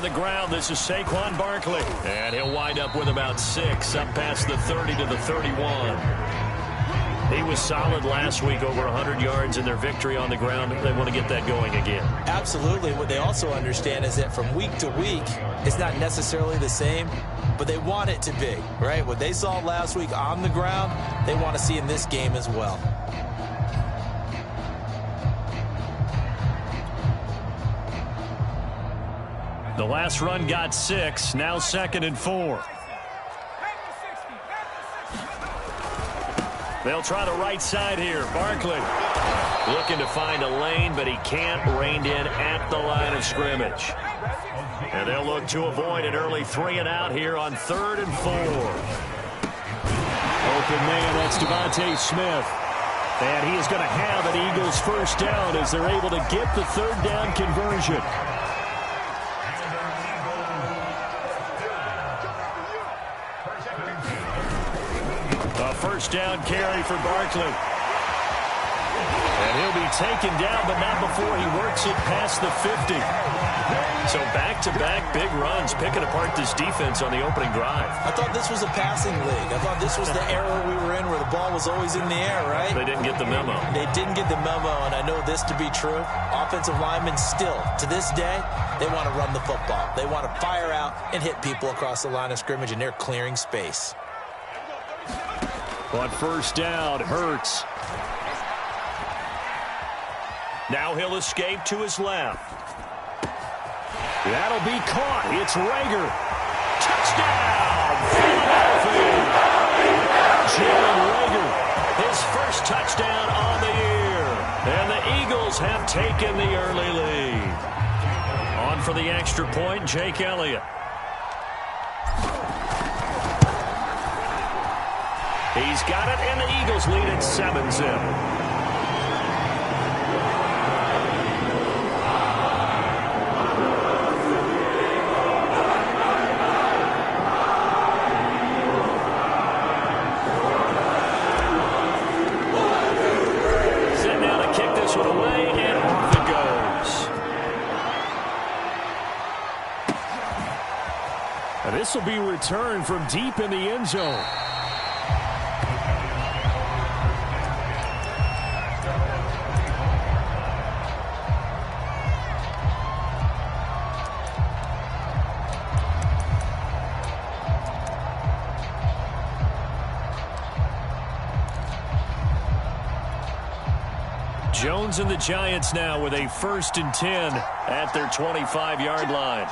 the ground. This is Saquon Barkley. And he'll wind up with about 6, up past the 30 to the 31. He was solid last week, over 100 yards in their victory on the ground. They want to get that going again. Absolutely. What they also understand is that from week to week, it's not necessarily the same, but they want it to be, right? What they saw last week on the ground, they want to see in this game as well. The last run got 6, now 2nd and 4. They'll try the right side here. Barkley looking to find a lane, but he can't. Reined in at the line of scrimmage. And they'll look to avoid an early 3 and out here on 3rd and 4. Open man, that's Devontae Smith. And he is going to have an Eagles first down as they're able to get the 3rd down conversion. First down carry for Barkley. And he'll be taken down, but not before he works it past the 50. So back-to-back big runs, picking apart this defense on the opening drive. I thought this was a passing league. I thought this was the era we were in where the ball was always in the air, right? They didn't get the memo. They didn't get the memo, and I know this to be true. Offensive linemen still, to this day, they want to run the football. They want to fire out and hit people across the line of scrimmage, and they're clearing space. On first down, Hurts. Now he'll escape to his left. That'll be caught. It's Rager. Touchdown, Philadelphia. Jalen Rager, his first touchdown on the year. And the Eagles have taken the early lead. On for the extra point, Jake Elliott. He's got it, and the Eagles lead at 7-zip. Set now to kick this one away, and off it goes. And this will be returned from deep in the end zone. Jones and the Giants now with a 1st and 10 at their 25-yard line.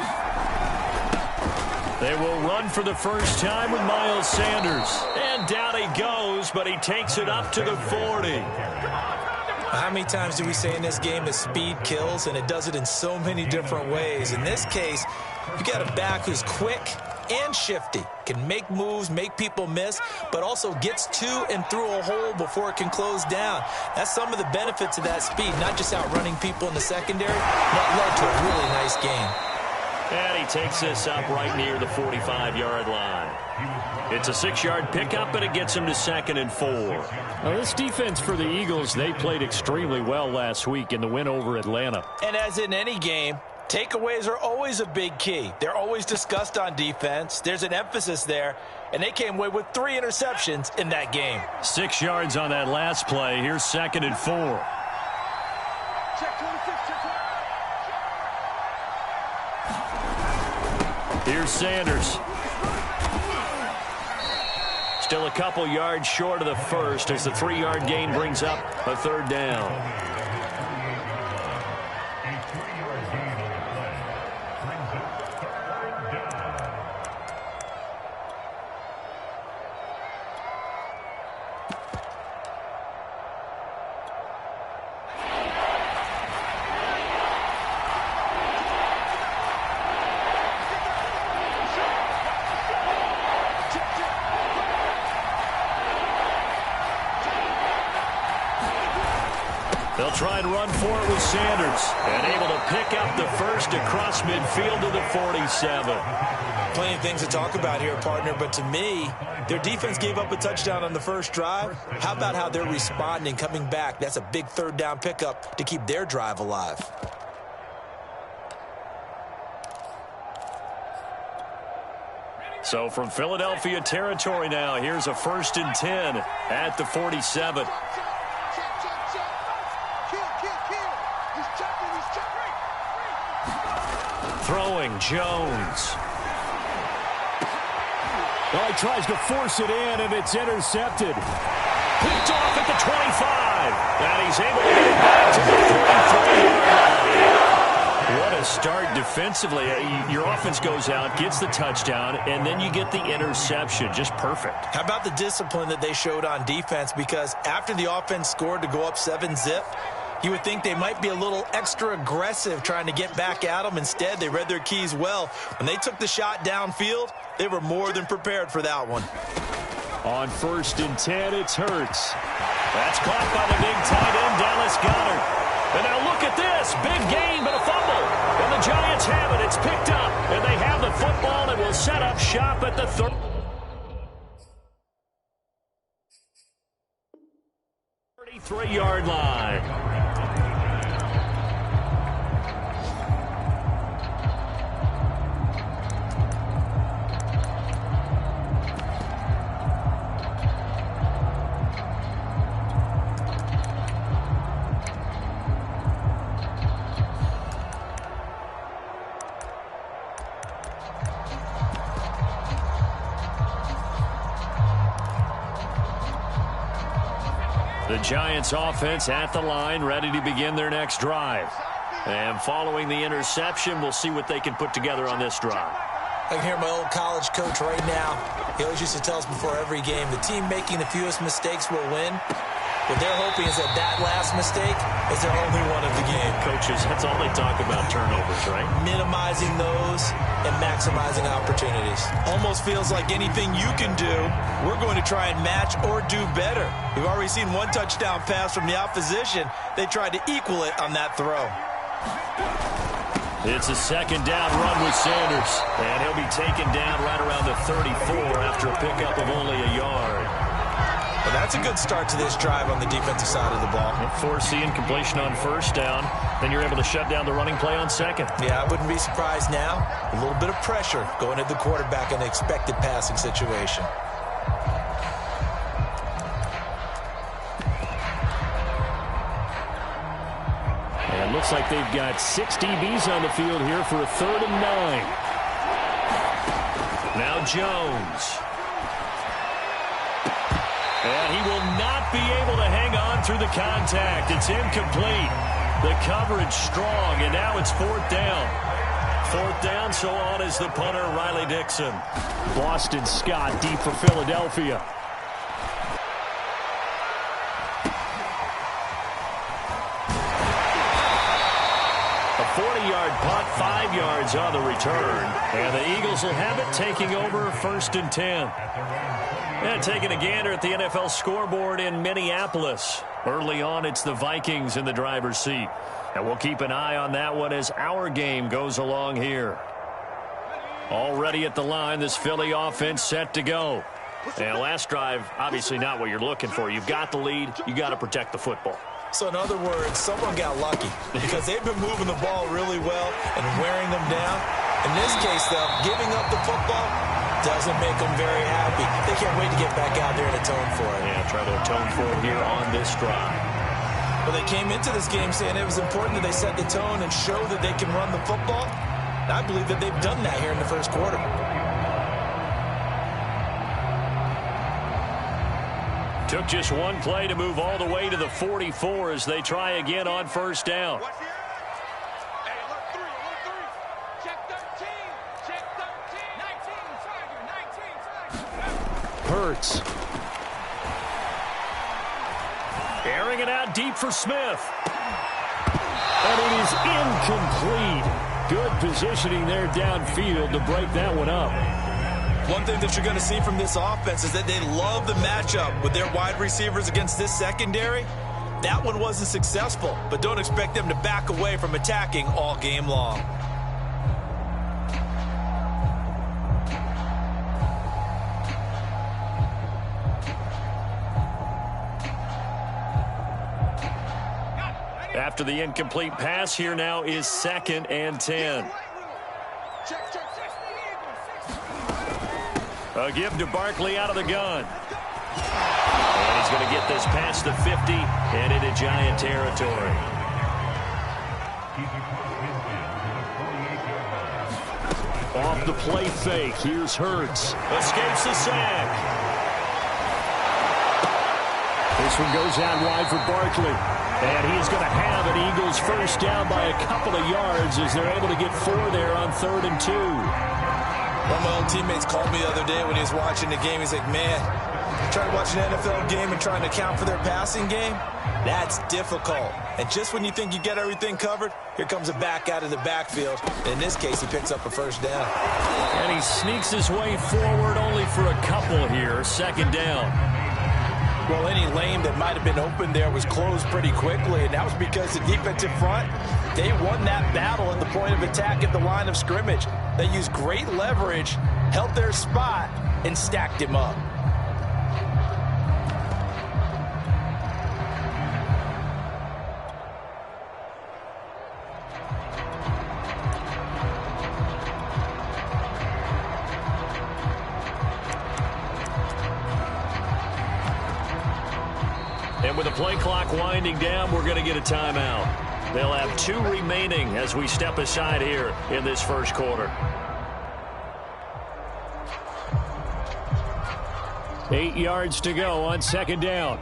They will run for the first time with Miles Sanders. And down he goes, but he takes it up to the 40. How many times do we say in this game that speed kills, and it does it in so many different ways? In this case, you got a back who's quick and shifty, can make moves, make people miss, but also gets to and through a hole before it can close down. That's some of the benefits of that speed, not just outrunning people in the secondary. That led to a really nice game. And he takes this up right near the 45-yard line. It's a 6-yard pickup, but it gets him to 2nd and 4. Now, this defense for the Eagles, they played extremely well last week in the win over Atlanta. And as in any game, takeaways are always a big key. They're always discussed on defense. There's an emphasis there, and they came away with 3 interceptions in that game. 6 yards on that last play. Here's 2nd and 4. Here's Sanders. Still a couple yards short of the first as the 3-yard gain brings up a 3rd down. They'll try and run for it with Sanders. And able to pick up the first across midfield to the 47. Plenty of things to talk about here, partner, but to me, their defense gave up a touchdown on the first drive. How about how they're responding, coming back? That's a big 3rd down pickup to keep their drive alive. So from Philadelphia territory now, here's a 1st and 10 at the 47. Throwing Jones. Well, he tries to force it in, and it's intercepted. Picked off at the 25. And he's able to get it back to the 43-yard line. What a start defensively. Your offense goes out, gets the touchdown, and then you get the interception. Just perfect. How about the discipline that they showed on defense? Because after the offense scored to go up 7-zip, you would think they might be a little extra aggressive trying to get back at them. Instead, they read their keys well. When they took the shot downfield, they were more than prepared for that one. On 1st and 10, it's Hurts. That's caught by the big tight end, Dallas Goedert. And now look at this. Big gain, but a fumble. And the Giants have it. It's picked up. And they have the football and will set up shop at the 33-yard line. The Giants offense at the line, ready to begin their next drive. And following the interception, we'll see what they can put together on this drive. I can hear my old college coach right now. He always used to tell us before every game, the team making the fewest mistakes will win. What they're hoping is that that last mistake is their only one of the game. Coaches, that's all they talk about, turnovers, right? Minimizing those and maximizing opportunities. Almost feels like anything you can do, we're going to try and match or do better. We've already seen one touchdown pass from the opposition. They tried to equal it on that throw. It's a 2nd down run with Sanders. And he'll be taken down right around the 34 after a pickup of only a yard. Well, that's a good start to this drive on the defensive side of the ball. Force incompletion on 1st down. Then you're able to shut down the running play on 2nd. Yeah, I wouldn't be surprised now. A little bit of pressure going at the quarterback in an expected passing situation. And it looks like they've got 6 DBs on the field here for a 3rd and 9. Now Jones. And he will not be able to hang on through the contact. It's incomplete. The coverage strong, and now it's 4th down. 4th down, so on is the punter, Riley Dixon. Boston Scott deep for Philadelphia. A 40-yard punt, 5 yards on the return. And the Eagles will have it, taking over 1st and 10. And taking a gander at the NFL scoreboard in Minneapolis. Early on, it's the Vikings in the driver's seat. And we'll keep an eye on that one as our game goes along here. Already at the line, this Philly offense set to go. And last drive, obviously not what you're looking for. You've got the lead. You got to protect the football. So in other words, someone got lucky because they've been moving the ball really well and wearing them down. In this case, though, giving up the football doesn't make them very happy. They can't wait to get back out there and atone for it. Yeah, try to atone for it here on this drive. Well, they came into this game saying it was important that they set the tone and show that they can run the football. And I believe that they've done that here in the 1st quarter. Took just one play to move all the way to the 44 as they try again on 1st down. Hurts. Airing it out deep for Smith. And it is incomplete. Good positioning there downfield to break that one up. One thing that you're going to see from this offense is that they love the matchup with their wide receivers against this secondary. That one wasn't successful, but don't expect them to back away from attacking all game long. After the incomplete pass, here now is 2nd and 10. A give to Barkley out of the gun. And he's going to get this past the 50 and into Giant territory. Off the play fake. Here's Hurts. Escapes the sack. This one goes out wide for Barkley. And he's going to have an Eagles first down by a couple of yards as they're able to get 4 there on 3rd and 2. One of my old teammates called me the other day when he was watching the game. He's like, man, trying to watch an NFL game and trying to account for their passing game, that's difficult. And just when you think you get everything covered, here comes a back out of the backfield. In this case, he picks up a first down. And he sneaks his way forward only for a couple here. 2nd down. Well, any lane that might have been open there was closed pretty quickly, and that was because the defensive front, they won that battle at the point of attack at the line of scrimmage. They used great leverage, held their spot, and stacked him up. And with the play clock winding down, we're going to get a timeout. They'll have 2 remaining as we step aside here in this first quarter. 8 yards to go on 2nd down.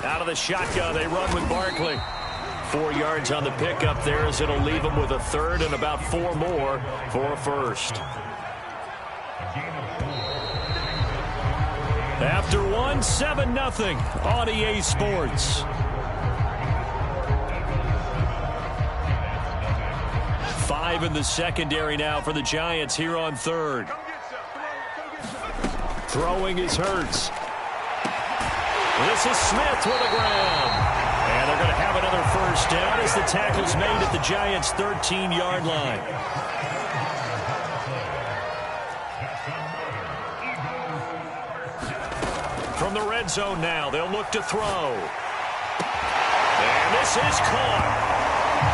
Out of the shotgun, they run with Barkley. 4 yards on the pickup there as it'll leave them with a 3rd and about 4 more for a first. After 1, 7-0 on EA Sports. Five in the secondary now for the Giants here on 3rd. Throwing is Hurts. This is Smith with the ground. And they're going to have another first down as the tackle's made at the Giants' 13-yard line. From the red zone now, they'll look to throw. And this is caught.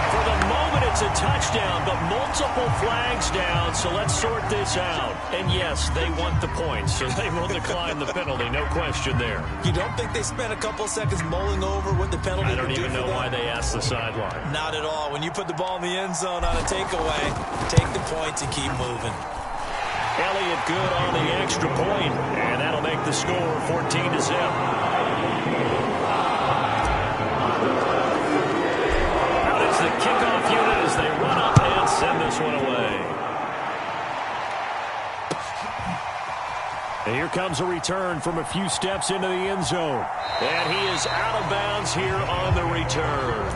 For the moment, it's a touchdown, but multiple flags down, so let's sort this out. And yes, they want the points, so they will decline the penalty, no question there. You don't think they spent a couple seconds mulling over what the penalty I don't even know why they asked the sideline. Not at all. When you put the ball in the end zone on a takeaway, take the points and keep moving. Elliott good on the extra point, and that'll make the score 14-0. Out is the kickoff unit as they run up and send this one away. And here comes a return from a few steps into the end zone. And he is out of bounds here on the return.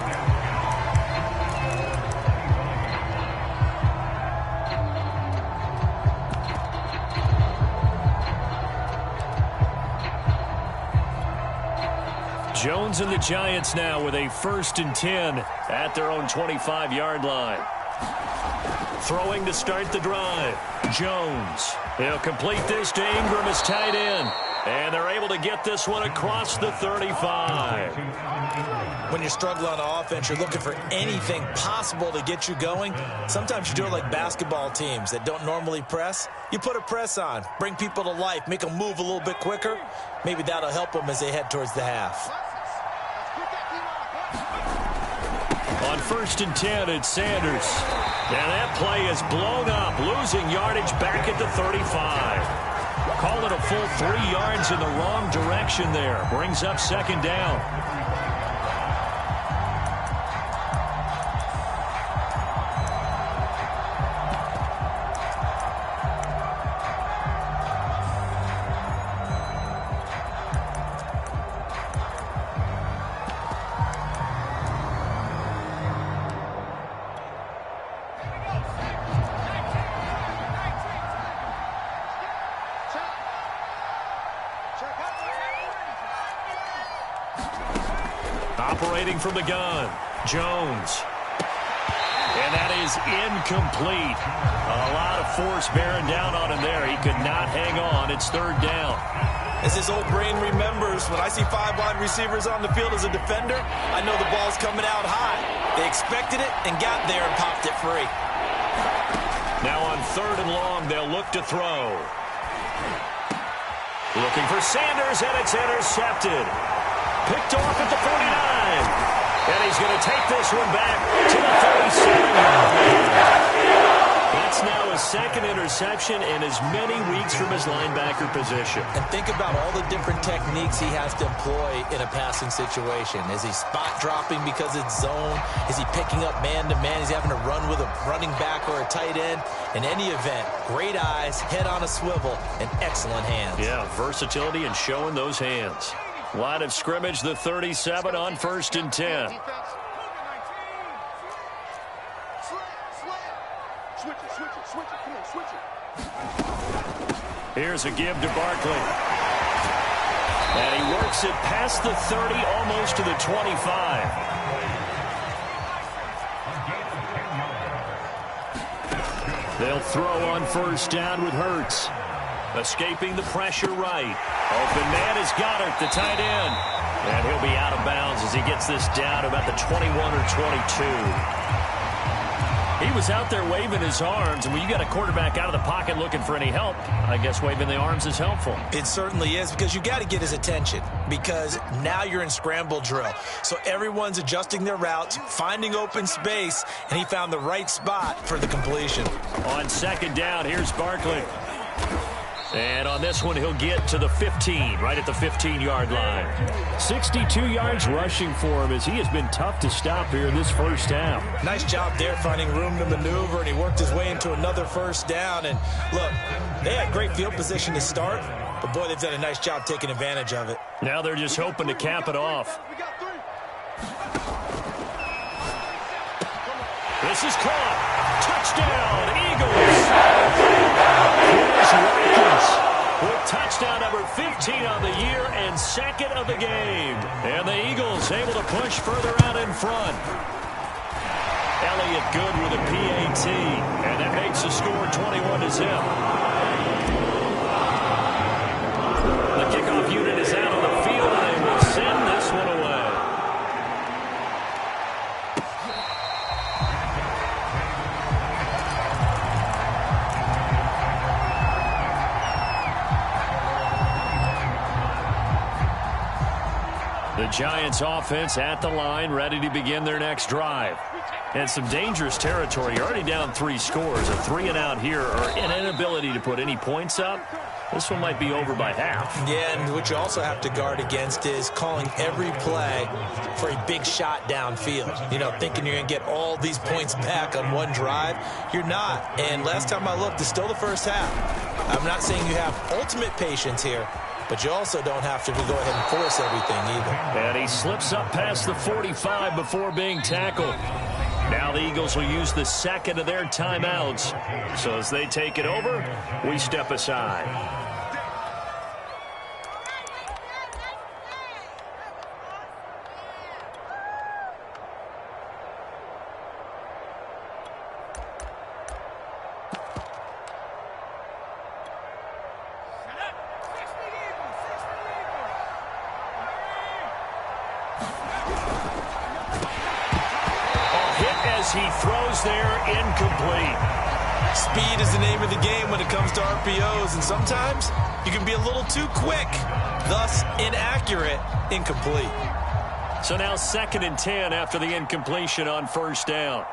Jones and the Giants now with a 1st and 10 at their own 25-yard line. Throwing to start the drive. Jones. He'll complete this to Ingram as tight end. And they're able to get this one across the 35. When you're struggling on offense, you're looking for anything possible to get you going. Sometimes you do it like basketball teams that don't normally press. You put a press on, bring people to life, make them move a little bit quicker. Maybe that'll help them as they head towards the half. On 1st and 10, it's Sanders. And that play is blown up, losing yardage back at the 35. Call it a full 3 yards in the wrong direction there. Brings up 2nd down. Operating from the gun, Jones. And that is incomplete. A lot of force bearing down on him there. He could not hang on. It's 3rd down. As his old brain remembers, when I see 5 wide receivers on the field as a defender, I know the ball's coming out high. They expected it and got there and popped it free. Now on 3rd and long, they'll look to throw. Looking for Sanders, and it's intercepted. Picked off at the 49. And he's going to take this one back to the 37. That's now his 2nd interception in as many weeks from his linebacker position. And think about all the different techniques he has to employ in a passing situation. Is he spot dropping because it's zone? Is he picking up man-to-man? Is he having to run with a running back or a tight end? In any event, great eyes, head on a swivel, and excellent hands. Yeah, versatility and showing those hands. Line of scrimmage, the 37 on 1st and 10. Here's a give to Barkley. And he works it past the 30, almost to the 25. They'll throw on 1st down with Hurts. Escaping the pressure right. Open man is Goddard, the tight end. And he'll be out of bounds as he gets this down about the 21 or 22. He was out there waving his arms, and when you got a quarterback out of the pocket looking for any help, I guess waving the arms is helpful. It certainly is, because you got to get his attention, because now you're in scramble drill. So everyone's adjusting their routes, finding open space, and he found the right spot for the completion. On 2nd down, here's Barkley. And on this one, he'll get to the 15, right at the 15-yard line. 62 yards rushing for him as he has been tough to stop here in this 1st half. Nice job there finding room to maneuver, and he worked his way into another 1st down. And look, they had great field position to start, but boy, they've done a nice job taking advantage of it. Now they're just hoping to cap it off. This is caught. Touchdown, Eagles. With touchdown number 15 on the year and 2nd of the game. And the Eagles able to push further out in front. Elliott good with a PAT. And that makes the score 21-0. The kickoff unit is out on the field, and they will send this one away. The Giants offense at the line, ready to begin their next drive. And some dangerous territory. You're already down 3 scores. A 3-and-out here, or an inability to put any points up. This one might be over by half. Yeah, and what you also have to guard against is calling every play for a big shot downfield. You know, thinking you're going to get all these points back on one drive. You're not. And last time I looked, it's still the 1st half. I'm not saying you have ultimate patience here, but you also don't have to go ahead and force everything either. And he slips up past the 45 before being tackled. Now the Eagles will use the 2nd of their timeouts. So as they take it over, we step aside. He throws there, incomplete. Speed is the name of the game when it comes to RPOs, and sometimes you can be a little too quick, thus inaccurate, incomplete. So now 2nd and 10 after the incompletion on 1st down.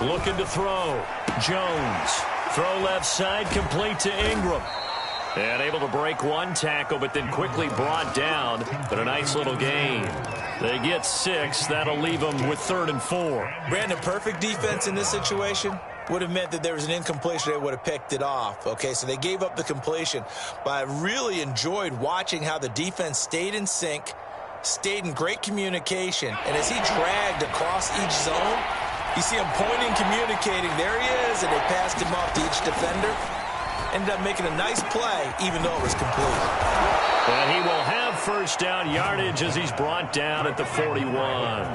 Looking to throw. Jones. Throw left side, complete to Ingram. And able to break one tackle, but then quickly brought down. But a nice little gain. They get 6. That'll leave them with 3rd and 4. Brandon, perfect defense in this situation would have meant that there was an incompletion. They would have picked it off. Okay, so they gave up the completion. But I really enjoyed watching how the defense stayed in sync, stayed in great communication. And as he dragged across each zone, you see him pointing, communicating. There he is, and they passed him off to each defender. Ended up making a nice play, even though it was complete. And he will have 1st down yardage as he's brought down at the 41.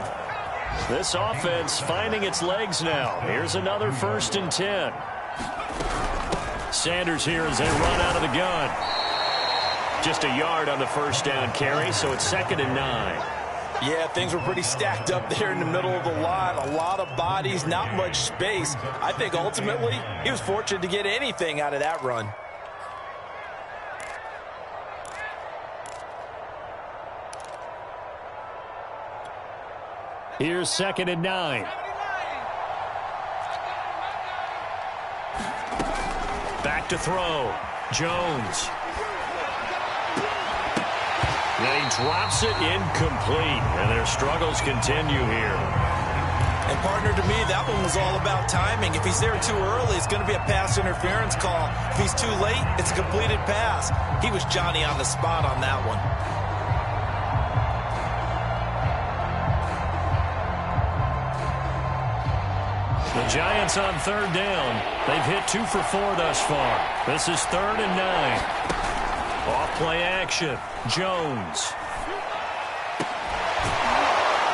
This offense finding its legs now. Here's another 1st and 10. Sanders here as they run out of the gun. Just a yard on the 1st down carry, so it's 2nd and 9. Yeah, things were pretty stacked up there in the middle of the line. A lot of bodies, not much space. I think ultimately he was fortunate to get anything out of that run. Here's 2nd and 9. Back to throw. Jones. And he drops it incomplete. And their struggles continue here. And partner, to me, that one was all about timing. If he's there too early, it's going to be a pass interference call. If he's too late, it's a completed pass. He was Johnny on the spot on that one. The Giants on 3rd down. They've hit 2 for 4 thus far. This is 3rd and 9. Off play action. Jones.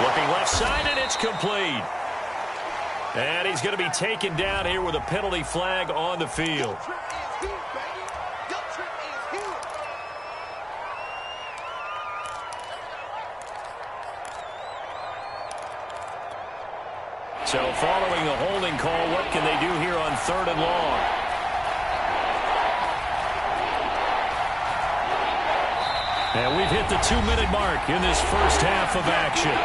Looking left side, and it's complete. And he's going to be taken down here with a penalty flag on the field. So following a holding call, what can they do here on 3rd and long? And we've hit the 2-minute mark in this first half of action.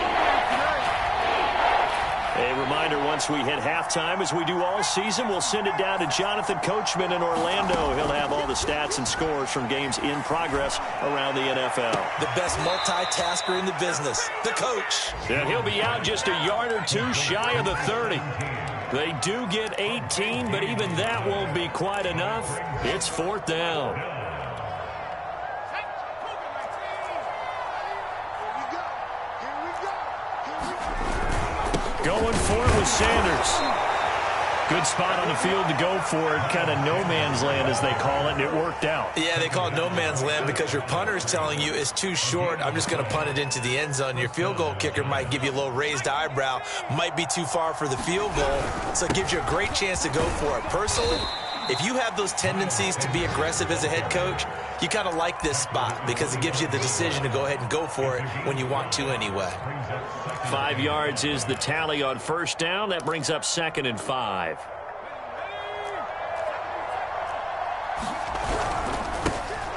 A reminder, once we hit halftime, as we do all season, we'll send it down to Jonathan Coachman in Orlando. He'll have all the stats and scores from games in progress around the NFL. The best multitasker in the business, the coach. And he'll be out just a yard or two shy of the 30. They do get 18, but even that won't be quite enough. It's 4th down. Going for it with Sanders. Good spot on the field to go for it. Kind of no man's land, as they call it, and it worked out. Yeah, they call it no man's land because your punter is telling you it's too short. I'm just going to punt it into the end zone. Your field goal kicker might give you a little raised eyebrow. Might be too far for the field goal, so it gives you a great chance to go for it. Personally, if you have those tendencies to be aggressive as a head coach, you kind of like this spot because it gives you the decision to go ahead and go for it when you want to anyway. 5 yards is the tally on 1st down. That brings up 2nd and 5.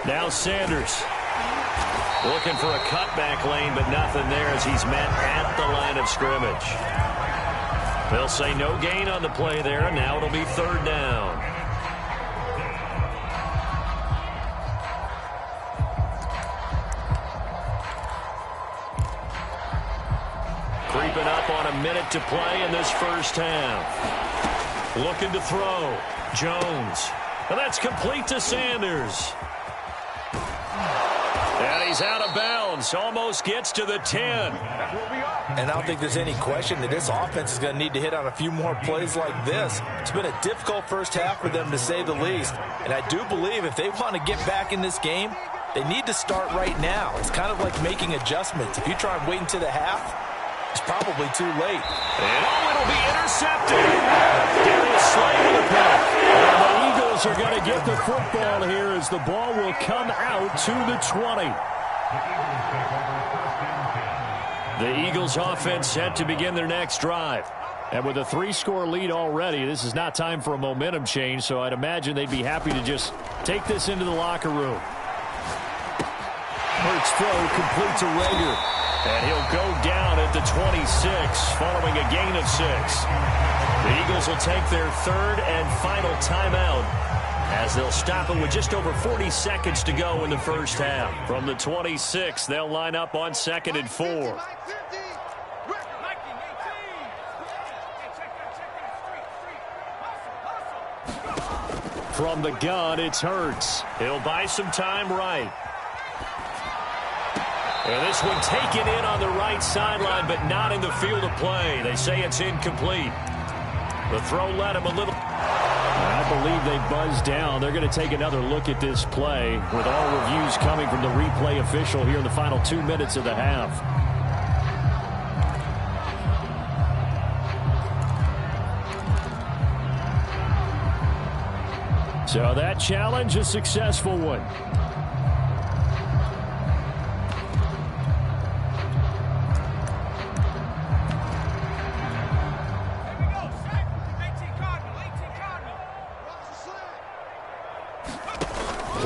Now Sanders looking for a cutback lane, but nothing there as he's met at the line of scrimmage. They'll say no gain on the play there. Now it'll be 3rd down. Creeping up on a minute to play in this first half. Looking to throw. Jones. And that's complete to Sanders. And he's out of bounds. Almost gets to the 10. And I don't think there's any question that this offense is going to need to hit on a few more plays like this. It's been a difficult first half for them, to say the least. And I do believe if they want to get back in this game, they need to start right now. It's kind of like making adjustments. If you try and wait until the half, it's probably too late. And it'll be intercepted. Darius Slay with a pick. And the Eagles are going to get the football here as the ball will come out to the 20. The Eagles offense set to begin their next drive. And with a 3-score lead already, this is not time for a momentum change, so I'd imagine they'd be happy to just take this into the locker room. Hurts throw complete to Rager. And he'll go down at the 26 following a gain of 6. The Eagles will take their 3rd and final timeout as they'll stop it with just over 40 seconds to go in the first half. From the 26, they'll line up on 2nd and 4. From the gun, it's Hurts. He'll buy some time right. And this one taken in on the right sideline, but not in the field of play. They say it's incomplete. The throw led him a little. I believe they buzzed down. They're going to take another look at this play with all reviews coming from the replay official here in the final 2 minutes of the half. So that challenge, a successful one.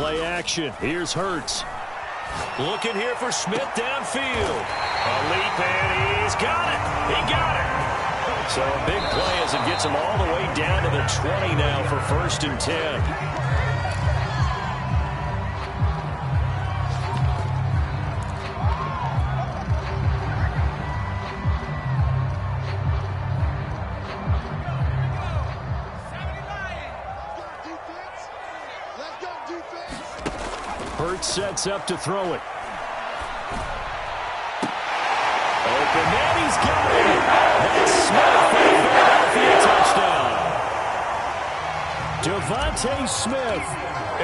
Play action. Here's Hurts. Looking here for Smith downfield. A leap, and he's got it. He got it. So a big play as it gets him all the way down to the 20 now for 1st and 10. Hurts sets up to throw it. Open man, he's got it. That's Smith for the Philadelphia touchdown. Devontae Smith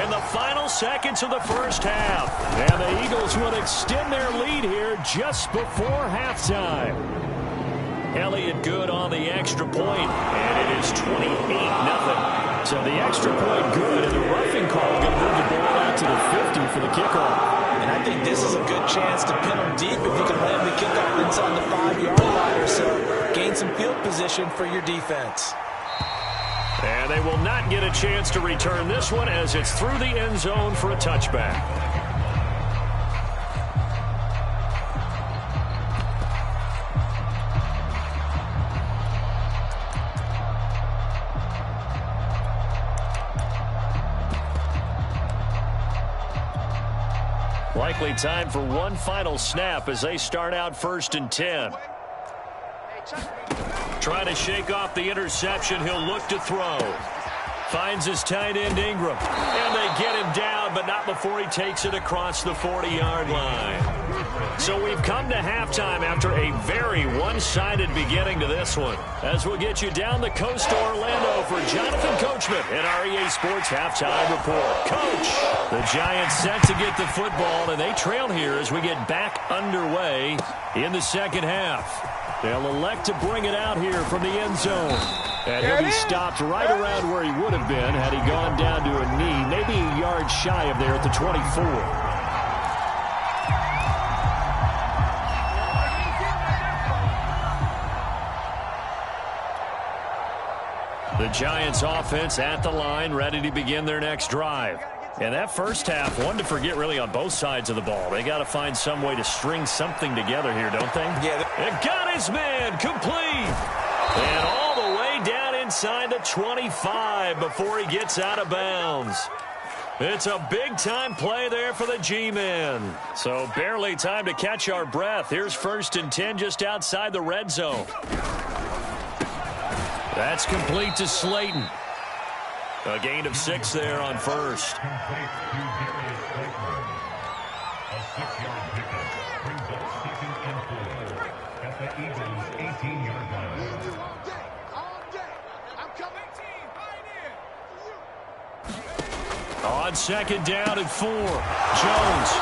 in the final seconds of the first half. And the Eagles will extend their lead here just before halftime. Elliott good on the extra point, and it is 28-0. So the extra point good, and the roughing call going to move the ball out to the 50 for the kickoff. And I think this is a good chance to pin them deep if you can land the kickoff inside the 5-yard line or so. Gain some field position for your defense. And they will not get a chance to return this one as it's through the end zone for a touchback. Likely time for one final snap as they start out 1st and 10. Trying to shake off the interception. He'll look to throw. Finds his tight end Ingram. And they get him down, but not before he takes it across the 40-yard line. So we've come to halftime after a very one-sided beginning to this one. As we'll get you down the coast to Orlando for Jonathan Coachman in our EA Sports Halftime Report. Coach, the Giants set to get the football, and they trail here as we get back underway in the second half. They'll elect to bring it out here from the end zone. And he'll be stopped right around where he would have been had he gone down to a knee, maybe a yard shy of there at the 24. The Giants offense at the line, ready to begin their next drive. And that first half, one to forget really on both sides of the ball. They got to find some way to string something together here, don't they? Yeah. And got his man complete. And all the way down inside the 25 before he gets out of bounds. It's a big-time play there for the G-men. So barely time to catch our breath. Here's 1st and 10 just outside the red zone. That's complete to Slayton. A gain of 6 there on 1st. On 2nd down and 4. Jones.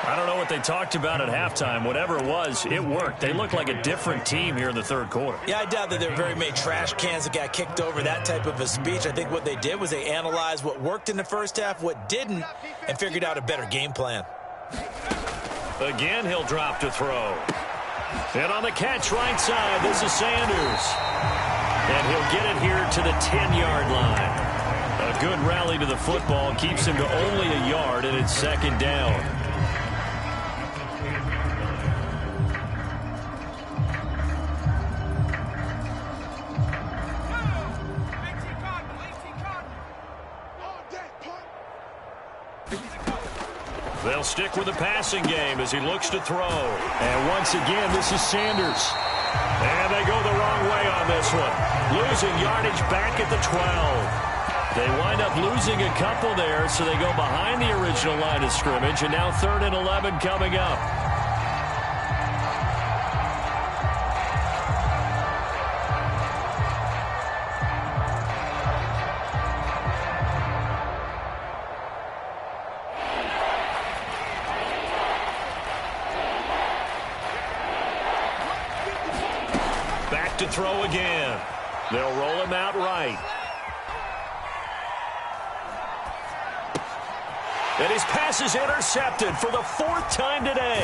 I don't know what they talked about at halftime. Whatever it was, it worked. They looked like a different team here in the 3rd quarter. Yeah, I doubt that there were very many trash cans that got kicked over, that type of a speech. I think what they did was they analyzed what worked in the first half, what didn't, and figured out a better game plan. Again, he'll drop to throw. And on the catch right side, this is Sanders. And he'll get it here to the 10-yard line. A good rally to the football keeps him to only a yard, and it's 2nd down. They'll stick with the passing game as he looks to throw. And once again, this is Sanders. And they go the wrong way on this one. Losing yardage back at the 12. They wind up losing a couple there, so they go behind the original line of scrimmage, and now 3rd and 11 coming up. Back to throw again. They'll roll him out right. And his pass is intercepted for the 4th time today.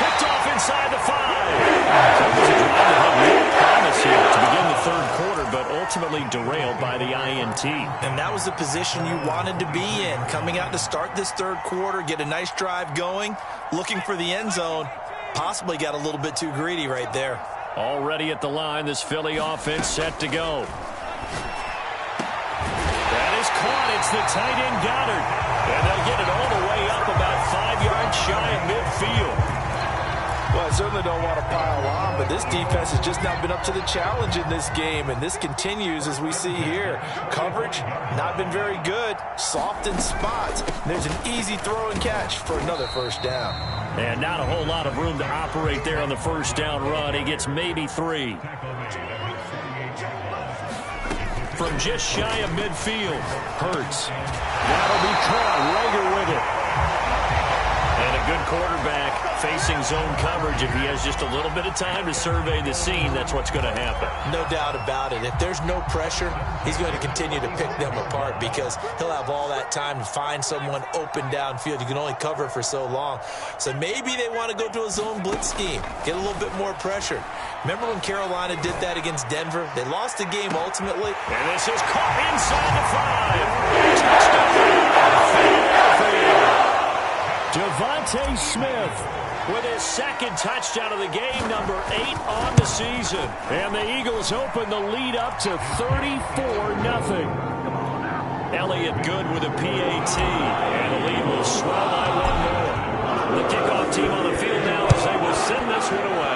Picked off inside the 5. That was a drive that had real promise here to begin the 3rd quarter, but ultimately derailed by the INT. And that was the position you wanted to be in. Coming out to start this third quarter, get a nice drive going, looking for the end zone. Possibly got a little bit too greedy right there. Already at the line, this Philly offense set to go. That is caught. It's the tight end Goddard. And they'll get it all the way up about 5 yards shy of midfield. Well, I certainly don't want to pile on, but this defense has just not been up to the challenge in this game, and this continues as we see here. Coverage, not been very good, soft in spots. There's an easy throw and catch for another first down. And not a whole lot of room to operate there on the first down run. He gets maybe 3. From just shy of midfield, Hurts. That'll be caught. Rager with it. And a good quarterback facing zone coverage. If he has just a little bit of time to survey the scene, that's what's going to happen. No doubt about it. If there's no pressure, he's going to continue to pick them apart because he'll have all that time to find someone open downfield. You can only cover for so long. So maybe they want to go to a zone blitz scheme, get a little bit more pressure. Remember when Carolina did that against Denver? They lost the game ultimately. And this is caught inside the 5. Touchdown. Devontae Smith with his second touchdown of the game, number 8 on the season. And the Eagles open the lead up to 34-0. Elliott good with a PAT. And the lead will swell by 1 more. The kickoff team on the field now as they will send this one away.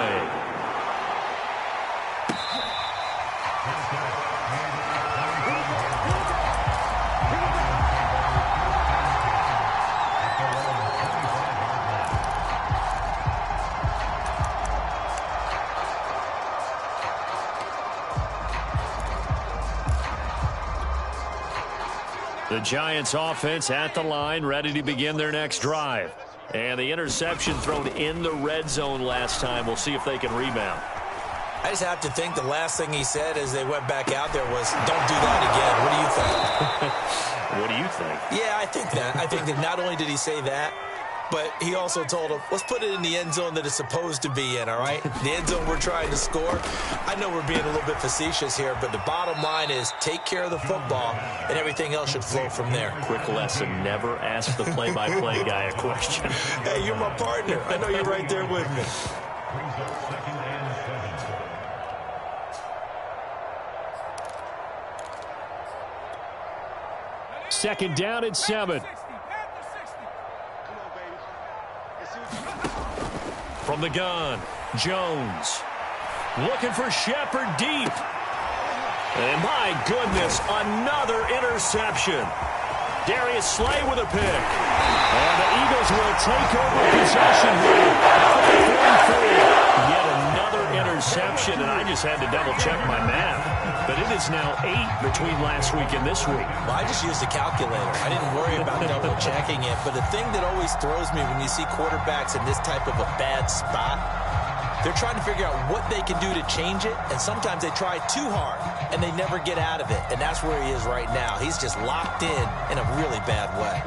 The Giants offense at the line, ready to begin their next drive. And the interception thrown in the red zone last time. We'll see if they can rebound. I just have to think the last thing he said as they went back out there was, don't do that again. What do you think? What do you think? Yeah, I think that. I think that not only did he say that, but he also told him, let's put it in the end zone that it's supposed to be in, all right? The end zone we're trying to score. I know we're being a little bit facetious here, but the bottom line is take care of the football, and everything else should flow from there. Quick lesson, never ask the play-by-play guy a question. Hey, you're my partner. I know you're right there with me. Second down and 7. From the gun, Jones. Looking for Shepard deep. And my goodness, another interception. Darius Slay with a pick. And the Eagles will take over possession here. Yet another interception, and I just had to double-check my math. But it is now 8 between last week and this week. Well, I just used a calculator. I didn't worry about double-checking it. But the thing that always throws me when you see quarterbacks in this type of a bad spot, they're trying to figure out what they can do to change it, and sometimes they try too hard, and they never get out of it. And that's where he is right now. He's just locked in a really bad way.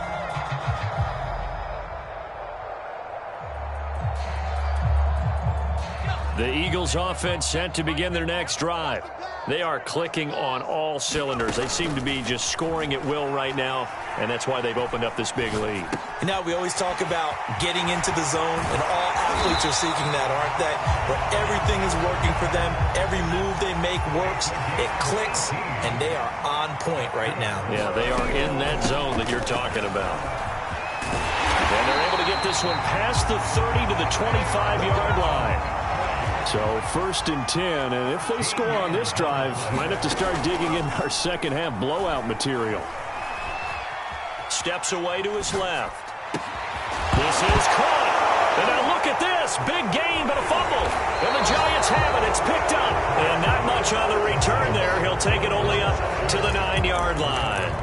The Eagles offense set to begin their next drive. They are clicking on all cylinders. They seem to be just scoring at will right now, and that's why they've opened up this big lead. You know, we always talk about getting into the zone, and all athletes are seeking that, aren't they? Where everything is working for them, every move they make works, it clicks, and they are on point right now. Yeah, they are in that zone that you're talking about. And they're able to get this one past the 30 to the 25-yard line. So 1st and 10, and if they score on this drive, might have to start digging in our second half blowout material. Steps away to his left. This is caught. And now look at this. Big gain, but a fumble. And the Giants have it. It's picked up. And not much on the return there. He'll take it only up to the 9-yard line.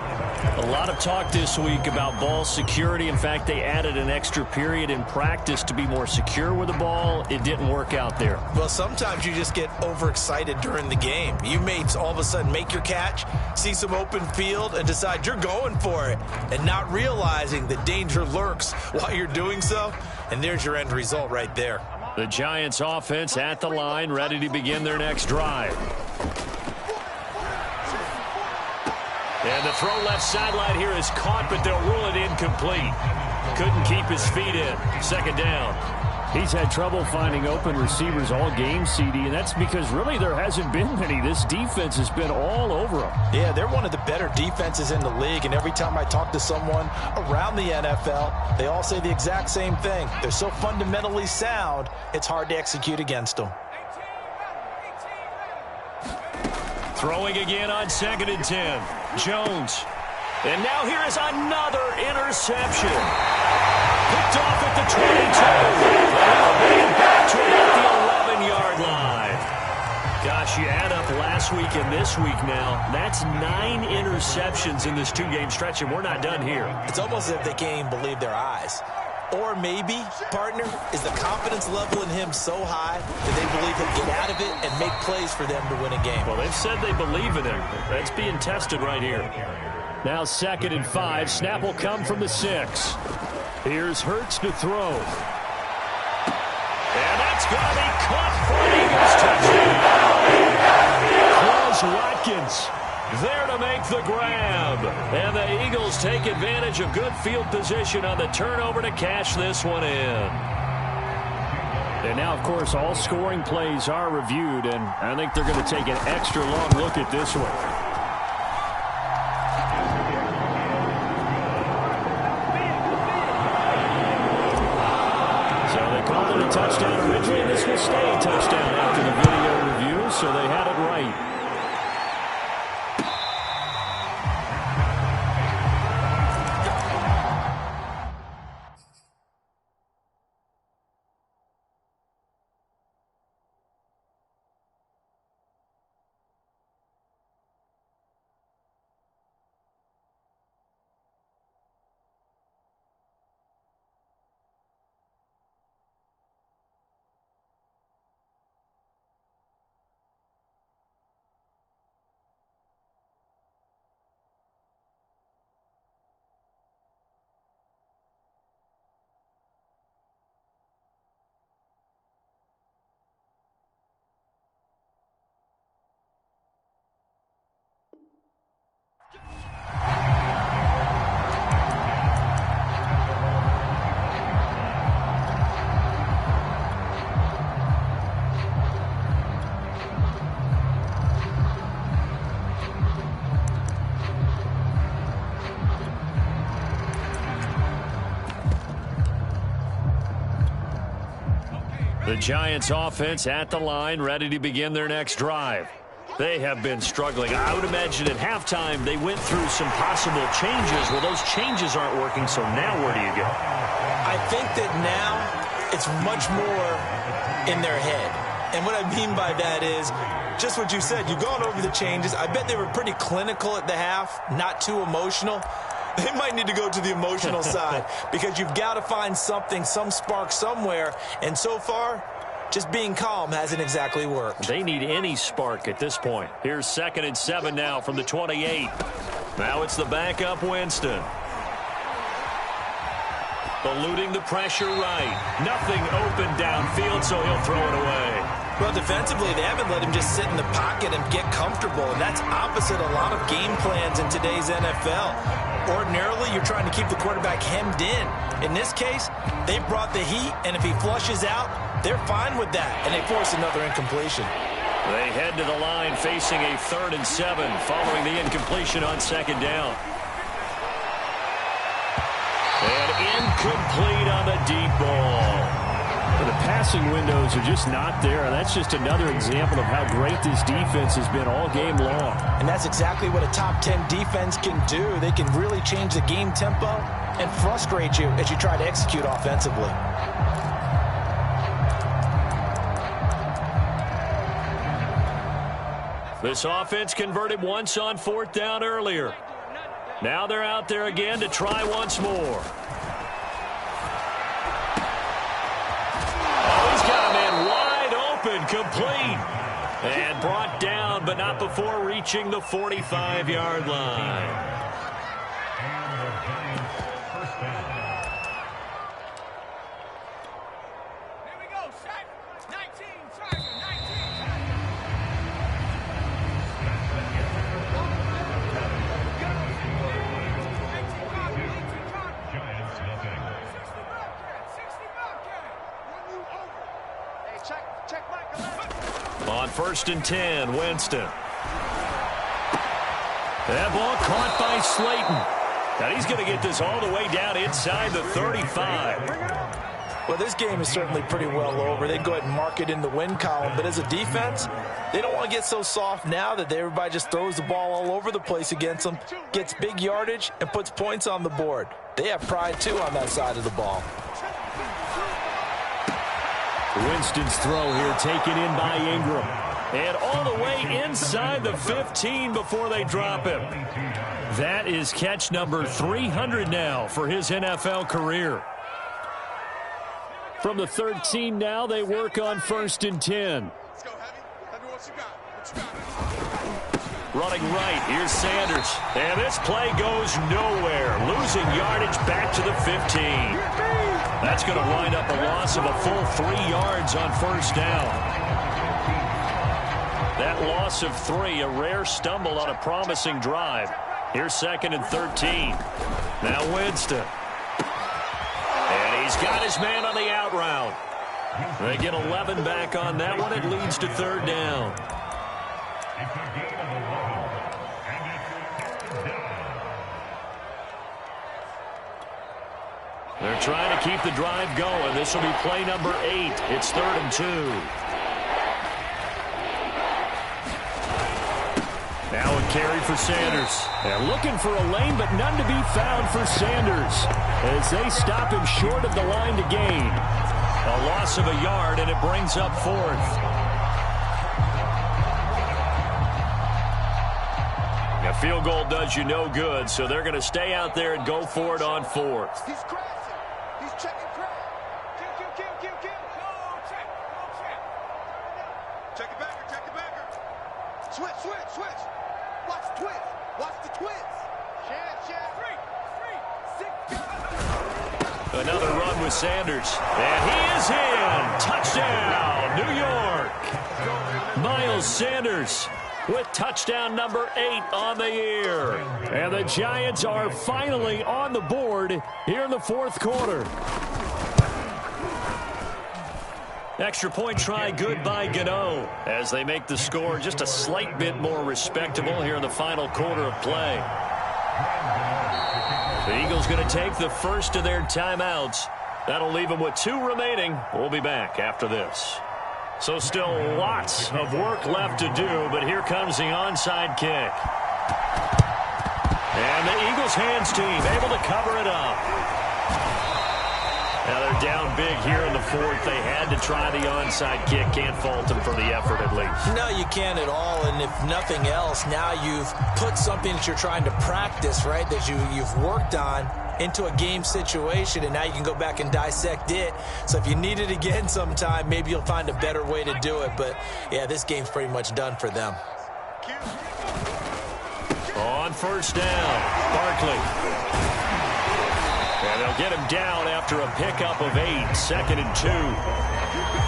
A lot of talk this week about ball security. In fact, they added an extra period in practice to be more secure with the ball. It didn't work out there. Well, sometimes you just get overexcited during the game. You may all of a sudden make your catch, see some open field, and decide you're going for it, and not realizing the danger lurks while you're doing so. And there's your end result right there. The Giants offense at the line, ready to begin their next drive. And the throw left sideline here is caught, but they'll rule it incomplete. Couldn't keep his feet in. Second down. He's had trouble finding open receivers all game, CD, and that's because really there hasn't been many. This defense has been all over them. Yeah, they're one of the better defenses in the league, and every time I talk to someone around the NFL, they all say the exact same thing. They're so fundamentally sound, it's hard to execute against them. Throwing again on 2nd and 10. Jones. And now here is another interception. Picked off at the 22. And back to about the 11-yard line. Gosh, you add up last week and this week now. That's 9 interceptions in this 2-game stretch, and we're not done here. It's almost as if they can't even believe their eyes. Or maybe, partner, is the confidence level in him so high that they believe he'll get out of it and make plays for them to win a game. Well, they've said they believe in him. That's being tested right here. Now 2nd and 5. Snap will come from the 6. Here's Hurts to throw. And that's going to be caught for Eagles touchdown. Quez Watkins there to make the grab. And the Eagles take advantage of good field position on the turnover to cash this one in. And now, of course, all scoring plays are reviewed, and I think they're going to take an extra long look at this one. A touchdown originally, and this will stay a touchdown after the video review, so they had it right. The Giants offense at the line, ready to begin their next drive. They have been struggling. I would imagine at halftime they went through some possible changes. Well, those changes aren't working, so now where do you go? I think that now it's much more in their head. And what I mean by that is just what you said. You've gone over the changes. I bet they were pretty clinical at the half, not too emotional. They might need to go to the emotional side because you've got to find something, some spark somewhere. And so far, just being calm hasn't exactly worked. They need any spark at this point. Here's 2nd and 7 now from the 28. Now it's the backup Winston. Eluding the pressure right. Nothing open downfield, so he'll throw it away. Well, defensively, they haven't let him just sit in the pocket and get comfortable. And that's opposite a lot of game plans in today's NFL. Ordinarily, you're trying to keep the quarterback hemmed in. In this case, they brought the heat, and if he flushes out, they're fine with that, and they force another incompletion. They head to the line facing a 3rd and 7 following the incompletion on 2nd down. And incomplete on the deep ball. The passing windows are just not there. That's just another example of how great this defense has been all game long. And that's exactly what a top 10 defense can do. They can really change the game tempo and frustrate you as you try to execute offensively. This offense converted once on 4th down earlier. Now they're out there again to try once more. Complete and brought down, but not before reaching the 45-yard line. first and 10, Winston. That ball caught by Slayton. And he's going to get this all the way down inside the 35. Well, this game is certainly pretty well over. They go ahead and mark it in the win column. But as a defense, they don't want to get so soft now that everybody just throws the ball all over the place against them, gets big yardage, and puts points on the board. They have pride, too, on that side of the ball. Winston's throw here taken in by Ingram. And all the way inside the 15 before they drop him. That is catch number 300 now for his NFL career. From the 13 now, they work on first and 10. Let's go, Heavy. What you got? What you got? Running right, here's Sanders. And this play goes nowhere. Losing yardage back to the 15. That's going to wind up a loss of a full 3 yards on first down. That loss of 3, a rare stumble on a promising drive. Here's second and 13. Now Winston. And he's got his man on the out route. They get 11 back on that one. It leads to third down. They're trying to keep the drive going. This will be play number 8. It's third and 2. Now a carry for Sanders. They're looking for a lane, but none to be found for Sanders as they stop him short of the line to gain. A loss of a yard, and it brings up fourth. A field goal does you no good, so they're going to stay out there and go for it on fourth. He's crashing. He's checking crash. Kill. Go check. Check it backer. Switch. Watch the twist. Watch the twist. Share. 3, 6. Another run with Sanders. And he is in. Touchdown, New York. Miles Sanders with touchdown number 8 on the year. And the Giants are finally on the board here in the fourth quarter. Extra point try good by Gano as they make the score just a slight bit more respectable here in the final quarter of play. The Eagles going to take the first of their timeouts. That'll leave them with 2 remaining. We'll be back after this. So still lots of work left to do, but here comes the onside kick. And the Eagles hands team able to cover it up. Now they're down big here in the fourth. They had to try the onside kick. Can't fault them for the effort at least. No, you can't at all. And if nothing else, now you've put something that you're trying to practice, right, that you've worked on into a game situation, and now you can go back and dissect it. So if you need it again sometime, maybe you'll find a better way to do it. But, yeah, this game's pretty much done for them. On first down, Barkley. And they'll get him down after a pickup of 8, second and 2.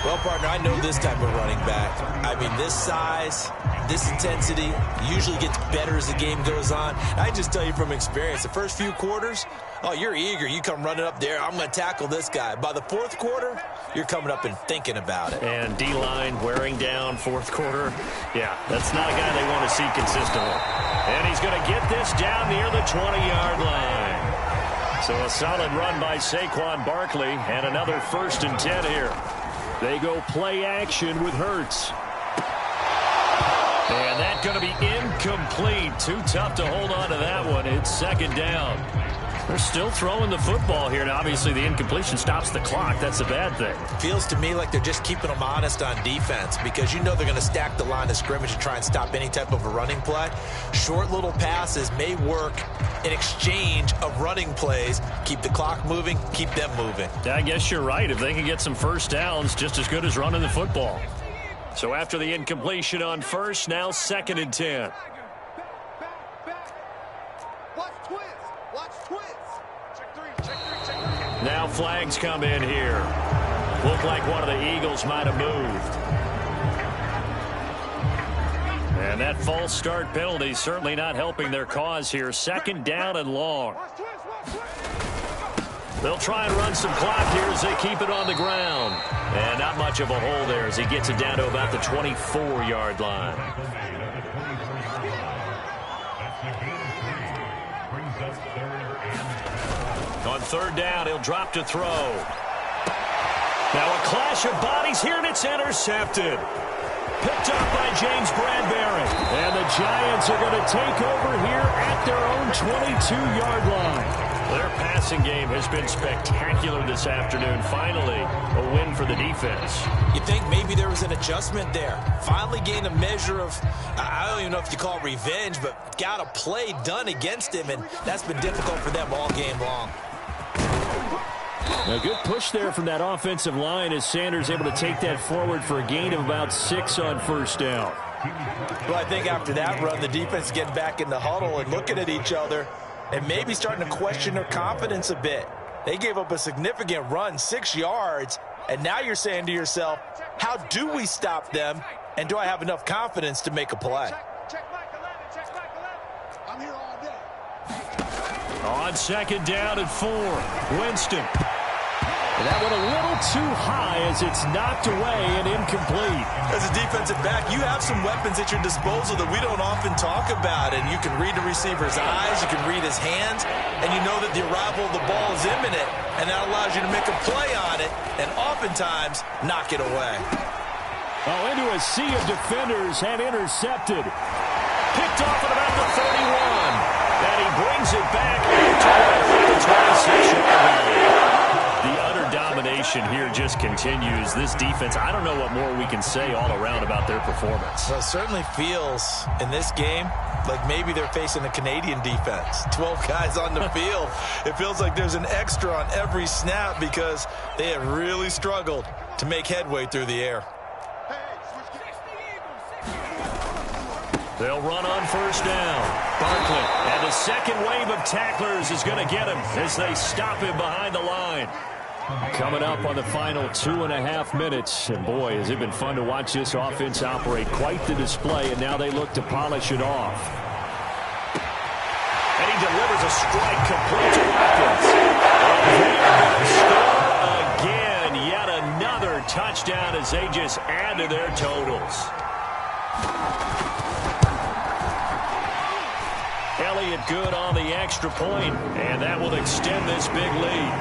Well, partner, I know this type of running back. I mean, this size, this intensity usually gets better as the game goes on. I just tell you from experience, the first few quarters, oh, you're eager. You come running up there, I'm going to tackle this guy. By the fourth quarter, you're coming up and thinking about it. And D-line wearing down fourth quarter. Yeah, that's not a guy they want to see consistently. And he's going to get this down near the 20-yard line. So a solid run by Saquon Barkley and another first and 10 here. They go play action with Hurts. And that's going to be incomplete. Too tough to hold on to that one. It's second down. They're still throwing the football here. Now, obviously, the incompletion stops the clock. That's a bad thing. Feels to me like they're just keeping them honest on defense because you know they're going to stack the line of scrimmage and try and stop any type of a running play. Short little passes may work in exchange of running plays. Keep the clock moving, keep them moving. I guess you're right. If they can get some first downs, just as good as running the football. So after the incompletion on first, now second and 10. Now flags come in here. Look like one of the Eagles might have moved. And that false start penalty certainly not helping their cause here. Second down and long. They'll try and run some clock here as they keep it on the ground. And not much of a hole there as he gets it down to about the 24-yard line. On third down, he'll drop to throw. Now a clash of bodies here, and it's intercepted. Picked up by James Bradbury. And the Giants are going to take over here at their own 22-yard line. Their passing game has been spectacular this afternoon. Finally, a win for the defense. You think maybe there was an adjustment there. Finally gained a measure of, I don't even know if you call it revenge, but got a play done against him, and that's been difficult for them all game long. A good push there from that offensive line as Sanders able to take that forward for a gain of about 6 on first down. Well, I think after that run, the defense getting back in the huddle and looking at each other and maybe starting to question their confidence a bit. They gave up a significant run, 6 yards, and now you're saying to yourself, how do we stop them, and do I have enough confidence to make a play? Check Mike 11, check Mike 11. I'm here all day. On second down and 4, Winston. And that went a little too high as it's knocked away and incomplete. As a defensive back, you have some weapons at your disposal that we don't often talk about, and you can read the receiver's eyes, you can read his hands, and you know that the arrival of the ball is imminent, and that allows you to make a play on it and oftentimes knock it away. Oh, into a sea of defenders and intercepted. Picked off at about the 31. And he brings it back to the 26-yard line. The utter domination here just continues. This defense, I don't know what more we can say all around about their performance. Well, it certainly feels in this game like maybe they're facing a Canadian defense. 12 guys on the field. It feels like there's an extra on every snap because they have really struggled to make headway through the air. They'll run on first down. Barkley, and the second wave of tacklers is going to get him as they stop him behind the line. Coming up on the final 2.5 minutes. And boy, has it been fun to watch this offense operate. Quite the display, and now they look to polish it off. And he delivers a strike complete to Watkins. And they're going to score again. Yet another touchdown as they just add to their totals. Elliott good on the extra point, and that will extend this big lead.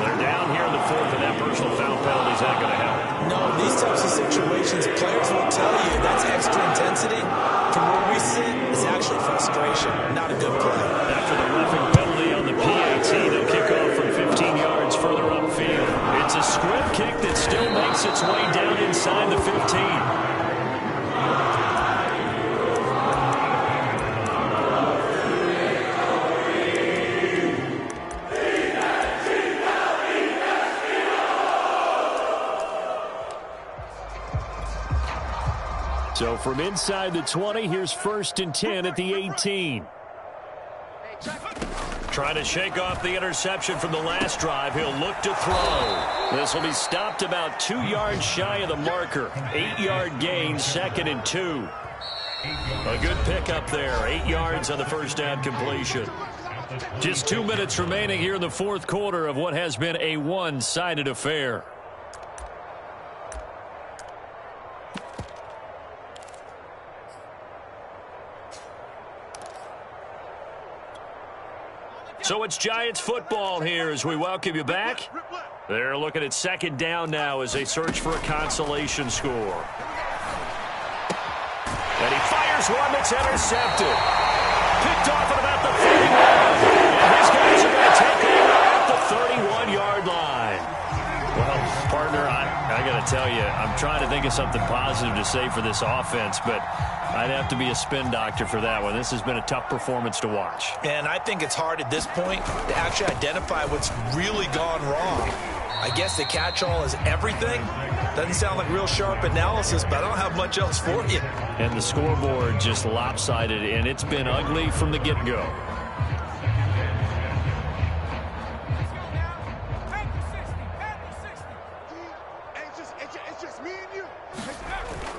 They're down here in the fourth, and that personal foul penalty is not going to help. No, in these types of situations, players will tell you that's extra intensity. From where we sit, it's actually frustration, not a good play. After the roughing penalty on the PAT, they'll kick off from 15 yards further upfield. It's a scrim kick that still makes its way down inside the 15. So from inside the 20, here's 1st and 10 at the 18. Trying to shake off the interception from the last drive. He'll look to throw. This will be stopped about 2 yards shy of the marker. 8-yard gain, 2nd and 2. A good pickup there. 8 yards on the first down completion. Just 2 minutes remaining here in the fourth quarter of what has been a one-sided affair. So it's Giants football here as we welcome you back. They're looking at second down now as they search for a consolation score. And he fires one that's intercepted. Picked off at about the 31. And his guys are going to take over at the 31-yard line. Well, partner, I got to tell you, I'm trying to think of something positive to say for this offense, but I'd have to be a spin doctor for that one. This has been a tough performance to watch. And I think it's hard at this point to actually identify what's really gone wrong. I guess the catch-all is everything. Doesn't sound like real sharp analysis, but I don't have much else for you. And the scoreboard just lopsided, and it's been ugly from the get-go.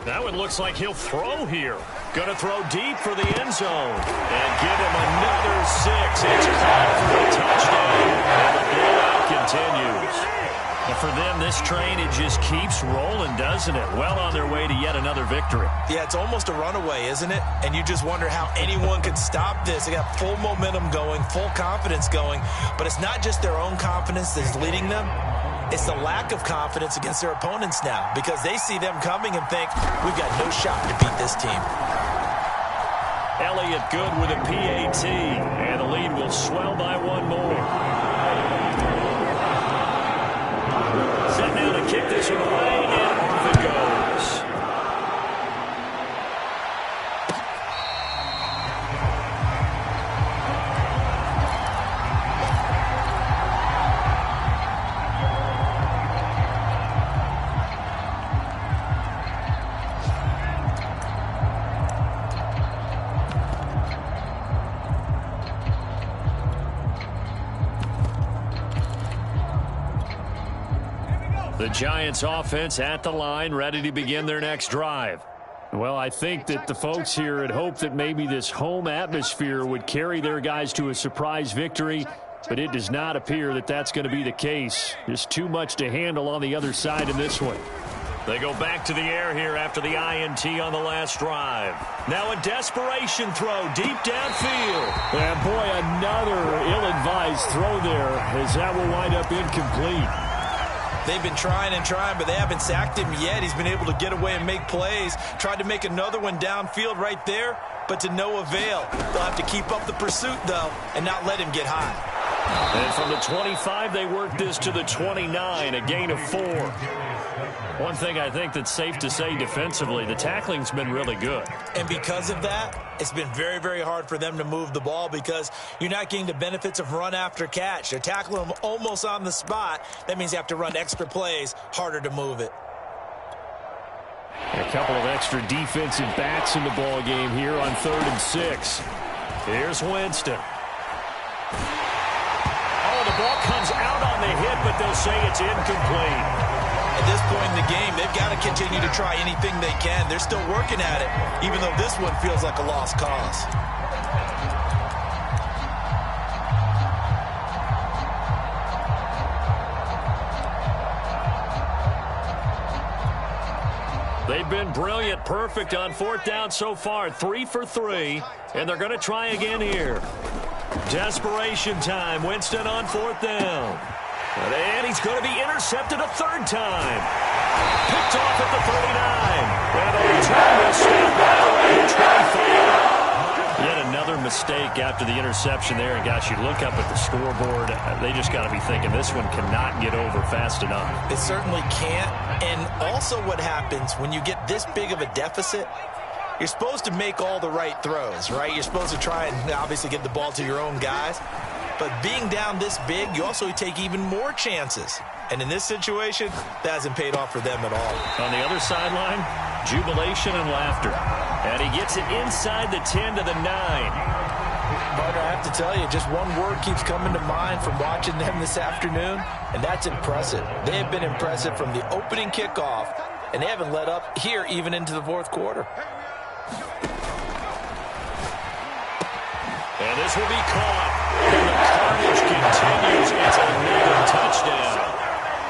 That one looks like he'll throw here. Going to throw deep for the end zone. And give him another 6. It's caught for a touchdown. And the blowout And for them, this train, it just keeps rolling, doesn't it? Well on their way to yet another victory. Yeah, it's almost a runaway, isn't it? And you just wonder how anyone could stop this. They got full momentum going, full confidence going. But it's not just their own confidence that's leading them. It's the lack of confidence against their opponents now, because they see them coming and think, we've got no shot to beat this team. Elliott good with a PAT, and the lead will swell by one more. Set now to kick this one away, and off it goes. The Giants offense at the line, ready to begin their next drive. Well, I think that the folks here had hoped that maybe this home atmosphere would carry their guys to a surprise victory, but it does not appear that that's going to be the case. There's too much to handle on the other side in this one. They go back to the air here after the INT on the last drive. Now a desperation throw deep downfield. And boy, another ill-advised throw there, as that will wind up incomplete. They've been trying and trying, but they haven't sacked him yet. He's been able to get away and make plays. Tried to make another one downfield right there, but to no avail. They'll have to keep up the pursuit, though, and not let him get high. And from the 25, they work this to the 29, a gain of 4. One thing I think that's safe to say defensively, the tackling's been really good. And because of that, it's been very, very hard for them to move the ball because you're not getting the benefits of run after catch. They're tackling them almost on the spot. That means you have to run extra plays, harder to move it. A couple of extra defensive backs in the ball game here on 3rd and 6. Here's Winston. Oh, the ball comes out on the hit, but they'll say it's incomplete. At this point in the game, they've got to continue to try anything they can. They're still working at it, even though this one feels like a lost cause. They've been brilliant, perfect on 4th down so far, 3 for 3, and they're going to try again here. Desperation time, Winston on 4th down. And he's going to be intercepted a 3rd time. Picked off at the 39. And the return will stop right around the 25. Yet another mistake after the interception there. And, gosh, you look up at the scoreboard, they just got to be thinking this one cannot get over fast enough. It certainly can't. And also what happens when you get this big of a deficit, you're supposed to make all the right throws, right? You're supposed to try and obviously get the ball to your own guys. But being down this big, you also take even more chances. And in this situation, that hasn't paid off for them at all. On the other sideline, jubilation and laughter. And he gets it inside the 10 to the 9. Partner, I have to tell you, just one word keeps coming to mind from watching them this afternoon, and that's impressive. They have been impressive from the opening kickoff, and they haven't let up here even into the 4th quarter. And this will be caught. And the carnage continues. It's another touchdown.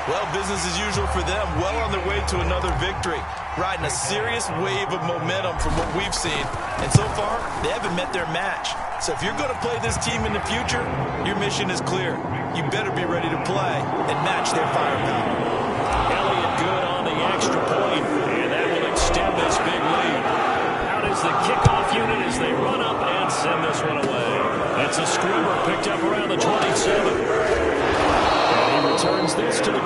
Well, business as usual for them. Well on their way to another victory. Riding a serious wave of momentum from what we've seen. And so far, they haven't met their match. So if you're going to play this team in the future, your mission is clear. You better be ready to play and match their firepower. Elliott good on the extra point. And that will extend this big lead. Out is the kickoff unit as they run up and send this one away. That's a screamer picked up around the 27. And he returns this to the 22.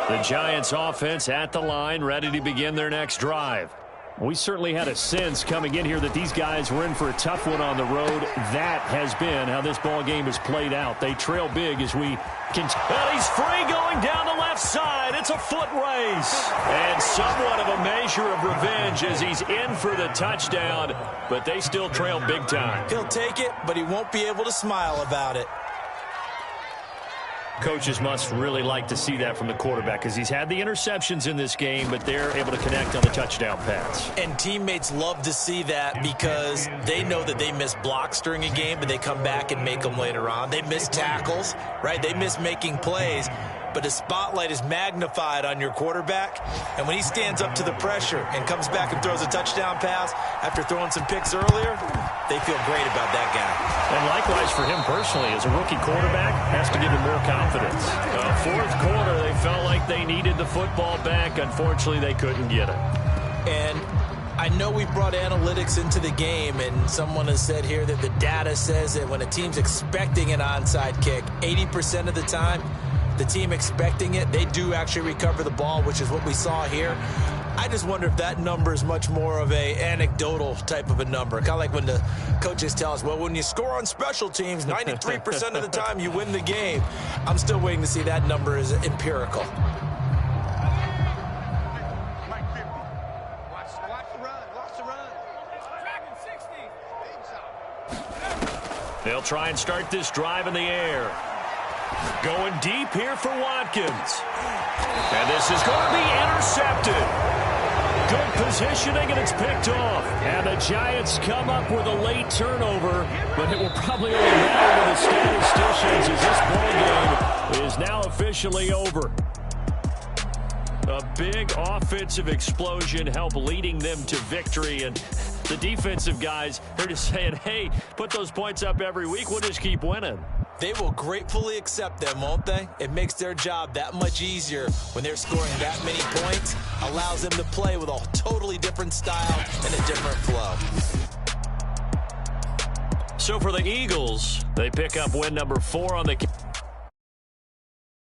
The Giants offense at the line, ready to begin their next drive. We certainly had a sense coming in here that these guys were in for a tough one on the road. That has been how this ball game has played out. They trail big as we continue. And he's free going down the left side. It's a foot race. And somewhat of a measure of revenge as he's in for the touchdown. But they still trail big time. He'll take it, but he won't be able to smile about it. Coaches must really like to see that from the quarterback because he's had the interceptions in this game, but they're able to connect on the touchdown pass. And teammates love to see that because they know that they miss blocks during a game, but they come back and make them later on. They miss tackles, right? They miss making plays. But the spotlight is magnified on your quarterback. And when he stands up to the pressure and comes back and throws a touchdown pass after throwing some picks earlier, they feel great about that guy. And likewise for him personally, as a rookie quarterback, has to give him more confidence. Fourth quarter, they felt like they needed the football back. Unfortunately, they couldn't get it. And I know we brought analytics into the game, and someone has said here that the data says that when a team's expecting an onside kick, 80% of the time, the team expecting it, they do actually recover the ball, which is what we saw here. I just wonder if that number is much more of a anecdotal type of a number. Kind of like when the coaches tell us, well, when you score on special teams, 93% of the time you win the game. I'm still waiting to see that number is empirical. They'll try and start this drive in the air. Going deep here for Watkins. And this is going to be intercepted. Good positioning, and it's picked off. And the Giants come up with a late turnover, but it will probably only matter to the statisticians as this ball game is now officially over. A big offensive explosion helped leading them to victory, and the defensive guys are just saying, hey, put those points up every week, we'll just keep winning. They will gratefully accept them, won't they? It makes their job that much easier when they're scoring that many points. Allows them to play with a totally different style and a different flow. So for the Eagles, they pick up win number 4 on the